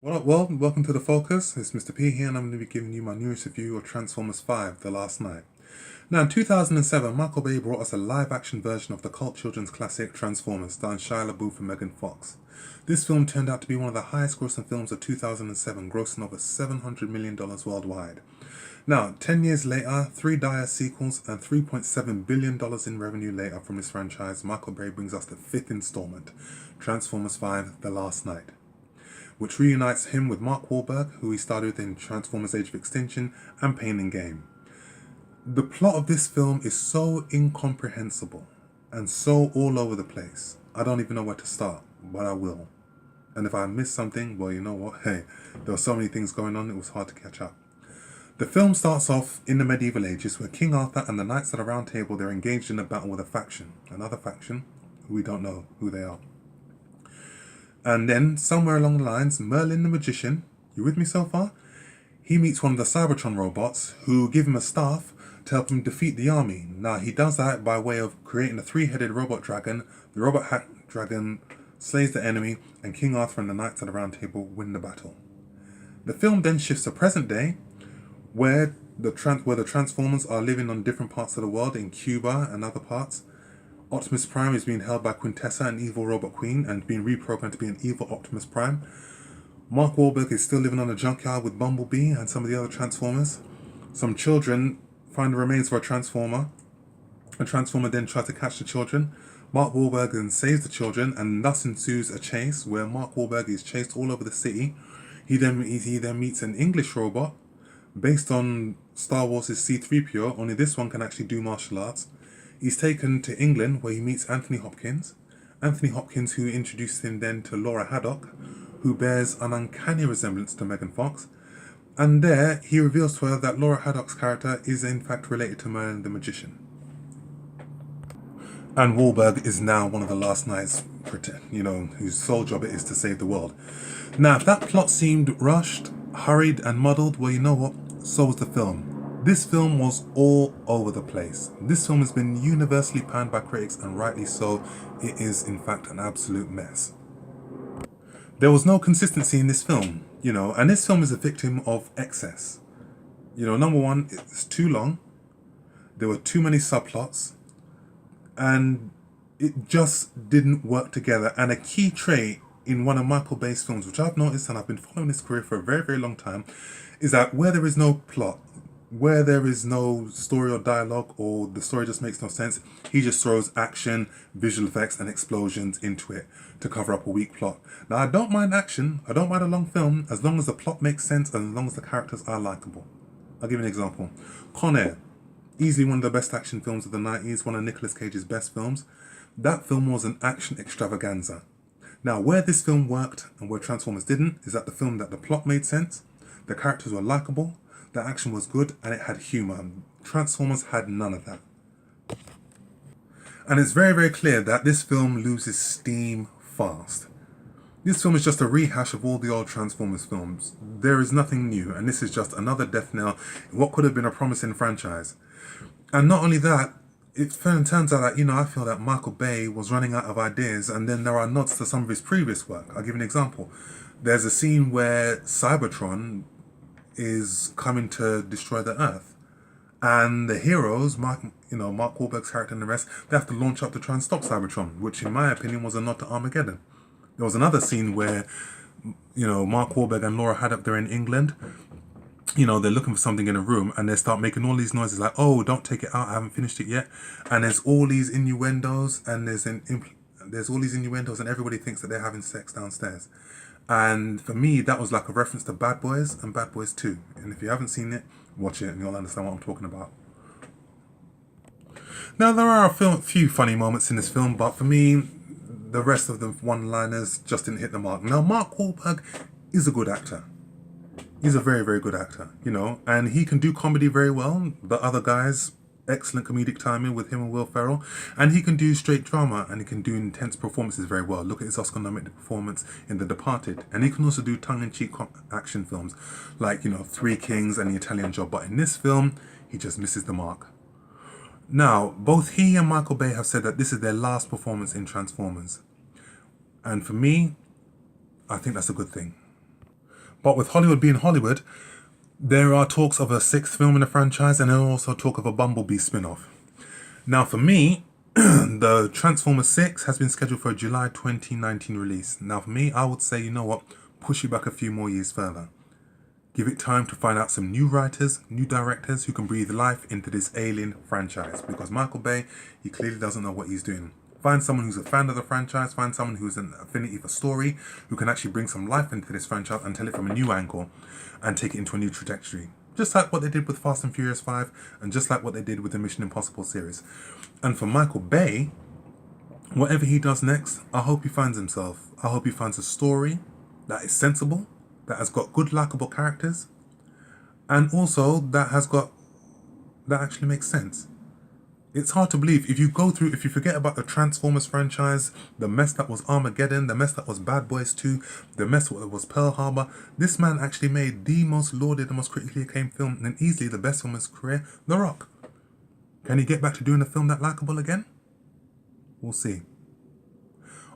Welcome to The Focus. It's Mr. P here, and I'm going to be giving you my newest review of Transformers 5, The Last Night. Now, in 2007, Michael Bay brought us a live-action version of the cult children's classic Transformers, starring Shia LaBeouf and Megan Fox. This film turned out to be one of the highest-grossing films of 2007, grossing over $700 million worldwide. Now, 10 years later, 3 dire sequels, and $3.7 billion in revenue later from this franchise, Michael Bay brings us the 5th installment, Transformers 5, The Last Night, which reunites him with Mark Wahlberg, who he starred with in Transformers Age of Extinction and Pain and Gain. The plot of this film is so incomprehensible and so all over the place. I don't even know where to start, but I will. And if I miss something, well, you know what? Hey, there were so many things going on, it was hard to catch up. The film starts off in the medieval ages, where King Arthur and the Knights of the Round Table, they're engaged in a battle with another faction, who we don't know who they are. And then, somewhere along the lines, Merlin the Magician, you with me so far? He meets one of the Cybertron robots, who give him a staff to help him defeat the army. Now, he does that by way of creating a 3-headed robot dragon. The robot dragon slays the enemy, and King Arthur and the Knights of the Round Table win the battle. The film then shifts to present day, where the Transformers are living on different parts of the world, in Cuba and other parts. Optimus Prime is being held by Quintessa, an evil robot queen, and being reprogrammed to be an evil Optimus Prime. Mark Wahlberg is still living on a junkyard with Bumblebee and some of the other Transformers. Some children find the remains of a Transformer. A Transformer then tries to catch the children. Mark Wahlberg then saves the children, and thus ensues a chase where Mark Wahlberg is chased all over the city. He then meets an English robot based on Star Wars' C-3PO, only this one can actually do martial arts. He's taken to England, where he meets Anthony Hopkins, who introduces him then to Laura Haddock, who bears an uncanny resemblance to Megan Fox, and there he reveals to her that Laura Haddock's character is in fact related to Merlin the Magician. And Wahlberg is now one of the Last Knights, whose sole job it is to save the world. Now, if that plot seemed rushed, hurried, and muddled, well, you know what? So was the film. This film was all over the place. This film has been universally panned by critics, and rightly so. It is, in fact, an absolute mess. There was no consistency in this film, and this film is a victim of excess. Number one, it's too long. There were too many subplots, and it just didn't work together. And a key trait in one of Michael Bay's films, which I've noticed, and I've been following his career for a very, very long time, is that where there is no plot, where there is no story or dialogue, or the story just makes no sense, he just throws action, visual effects, and explosions into it to cover up a weak plot. Now, I don't mind action, I don't mind a long film, as long as the plot makes sense and as long as the characters are likable. I'll give you an example. Con Air, easily one of the best action films of the 90s, one of Nicolas Cage's best films. That film was an action extravaganza. Now, where this film worked and where Transformers didn't is that the plot made sense, the characters were likable, the action was good, and it had humour. Transformers had none of that. And it's very, very clear that this film loses steam fast. This film is just a rehash of all the old Transformers films. There is nothing new, and this is just another death knell in what could have been a promising franchise. And not only that, it turns out that, I feel that Michael Bay was running out of ideas, and then there are nods to some of his previous work. I'll give you an example. There's a scene where Cybertron is coming to destroy the Earth, and the heroes, Mark Wahlberg's character and the rest, they have to launch up to try and stop Cybertron, which in my opinion was a nod to Armageddon. There was another scene where, Mark Wahlberg and Laura Haddock, they're in England, they're looking for something in a room, and they start making all these noises like, oh, don't take it out, I haven't finished it yet. And there's all these innuendos, and there's all these innuendos, and everybody thinks that they're having sex downstairs. And for me, that was like a reference to Bad Boys and Bad Boys 2. And if you haven't seen it, watch it and you'll understand what I'm talking about. Now, there are a few funny moments in this film, but for me, the rest of the one-liners just didn't hit the mark. Now, Mark Wahlberg is a good actor. He's a very, very good actor, and he can do comedy very well. The other guys, excellent comedic timing with him and Will Ferrell, and he can do straight drama, and he can do intense performances very well. Look at his Oscar-nominated performance in The Departed, and he can also do tongue-in-cheek action films like, Three Kings and The Italian Job, but in this film, he just misses the mark. Now, both he and Michael Bay have said that this is their last performance in Transformers, and for me, I think that's a good thing. But with Hollywood being Hollywood, there are talks of a sixth film in the franchise, and there are also talk of a Bumblebee spin-off. Now for me, the Transformers 6 has been scheduled for a July 2019 release. Now for me, I would say, you know what, push it back a few more years further. Give it time to find out some new writers, new directors who can breathe life into this alien franchise. Because Michael Bay, he clearly doesn't know what he's doing. Find someone who's a fan of the franchise, find someone who's an affinity for story, who can actually bring some life into this franchise and tell it from a new angle and take it into a new trajectory. Just like what they did with Fast and Furious 5 and just like what they did with the Mission Impossible series. And for Michael Bay, whatever he does next, I hope he finds himself. I hope he finds a story that is sensible, that has got good likable characters, and also that actually makes sense. It's hard to believe if you forget about the Transformers franchise, the mess that was Armageddon, the mess that was Bad Boys 2, the mess that was Pearl Harbor. This man actually made the most lauded, the most critically acclaimed film, and easily the best film of his career, The Rock. Can he get back to doing a film that likable again? We'll see.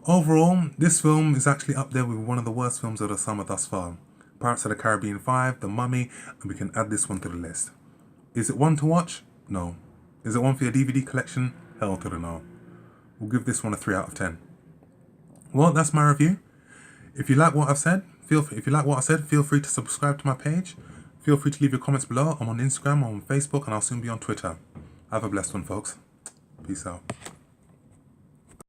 Overall, this film is actually up there with one of the worst films of the summer thus far. Pirates of the Caribbean 5, The Mummy, and we can add this one to the list. Is it one to watch? No. Is it one for your DVD collection? Hell to the no. We'll give this one a 3 out of 10. Well, that's my review. If you like what I've said, feel free to subscribe to my page. Feel free to leave your comments below. I'm on Instagram, I'm on Facebook, and I'll soon be on Twitter. Have a blessed one, folks. Peace out.